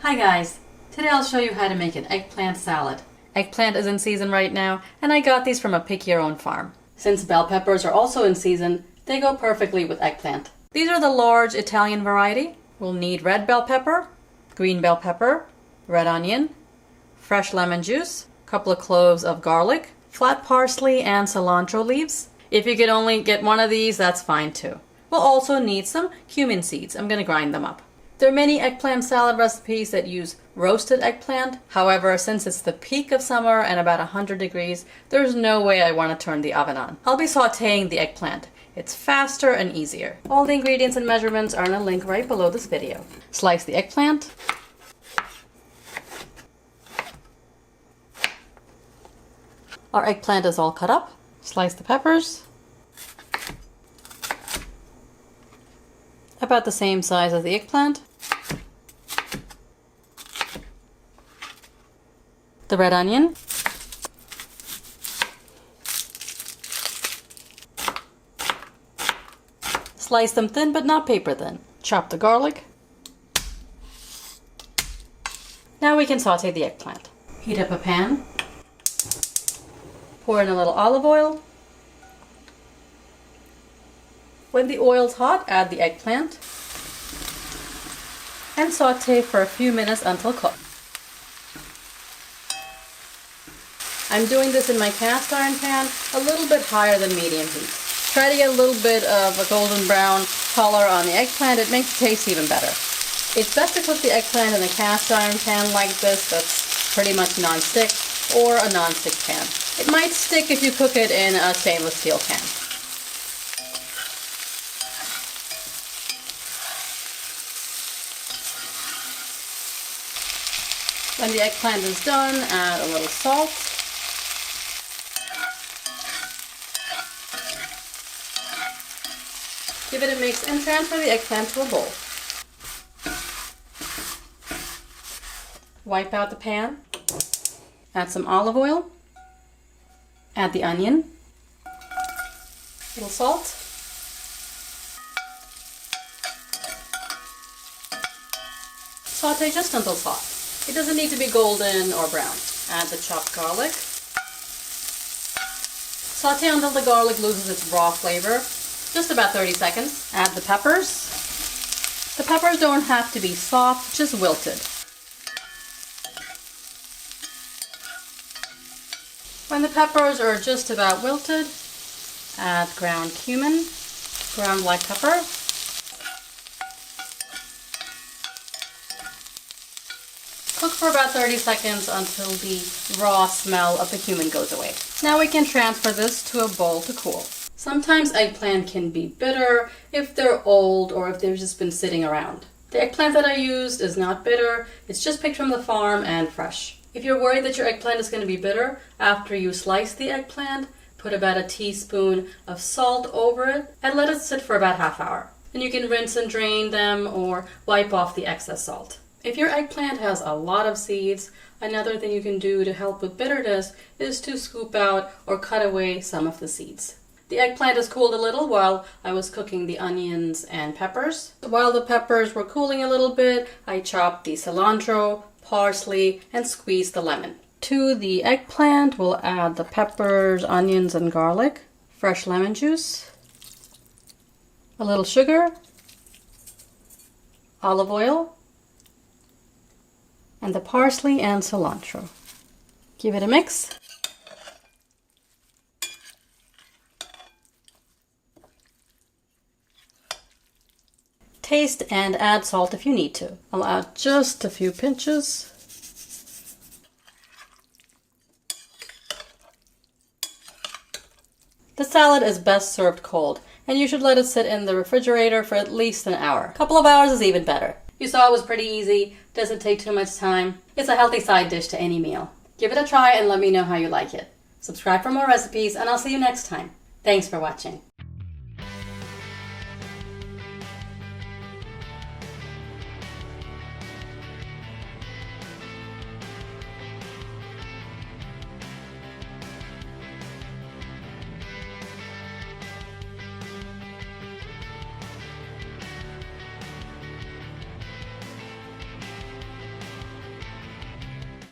Hi guys! Today I'll show you how to make an eggplant salad. Eggplant is in season right now, and I got these from a pick-your-own farm. Since bell peppers are also in season, they go perfectly with eggplant. These are the large Italian variety. We'll need red bell pepper, green bell pepper, red onion, fresh lemon juice, a couple of cloves of garlic, flat parsley and cilantro leaves. If you could only get one of these, that's fine too. We'll also need some cumin seeds. I'm going to grind them up. There are many eggplant salad recipes that use roasted eggplant. However, since it's the peak of summer and about 100 degrees, there's no way I want to turn the oven on. I'll be sauteing the eggplant. It's faster and easier. All the ingredients and measurements are in a link right below this video. Slice the eggplant. Our eggplant is all cut up. Slice the peppers. About the same size as the eggplant. The red onion. Slice them thin but not paper thin. Chop the garlic. Now we can saute the eggplant. Heat up a pan. Pour in a little olive oil. When the oil's hot, add the eggplant and saute for a few minutes until cooked. I'm doing this in my cast iron pan, a little bit higher than medium heat. Try to get a little bit of a golden brown color on the eggplant. It makes the taste even better. It's best to cook the eggplant in a cast iron pan like this that's pretty much non-stick, or a non-stick pan. It might stick if you cook it in a stainless steel pan. When the eggplant is done, add a little salt. Give it a mix and transfer the eggplant to a bowl. Wipe out the pan. Add some olive oil. Add the onion. A little salt. Saute just until soft. It doesn't need to be golden or brown. Add the chopped garlic. Saute until the garlic loses its raw flavor. Just about 30 seconds. Add the peppers. The peppers don't have to be soft, just wilted. When the peppers are just about wilted, add ground cumin, ground black pepper, cook for about 30 seconds until the raw smell of the cumin goes away. Now we can transfer this to a bowl to cool. Sometimes eggplant can be bitter if they're old or if they've just been sitting around. The eggplant that I used is not bitter, it's just picked from the farm and fresh. If you're worried that your eggplant is going to be bitter, after you slice the eggplant, put about a teaspoon of salt over it and let it sit for about half hour. Then you can rinse and drain them or wipe off the excess salt. If your eggplant has a lot of seeds, another thing you can do to help with bitterness is to scoop out or cut away some of the seeds. The eggplant has cooled a little while I was cooking the onions and peppers. While the peppers were cooling a little bit, I chopped the cilantro, parsley, and squeezed the lemon. To the eggplant, we'll add the peppers, onions, and garlic, fresh lemon juice, a little sugar, olive oil, and the parsley and cilantro. Give it a mix. Taste and add salt if you need to. I'll add just a few pinches. The salad is best served cold, and you should let it sit in the refrigerator for at least an hour. A couple of hours is even better. You saw it was pretty easy, doesn't take too much time. It's a healthy side dish to any meal. Give it a try and let me know how you like it. Subscribe for more recipes, and I'll see you next time. Thanks for watching.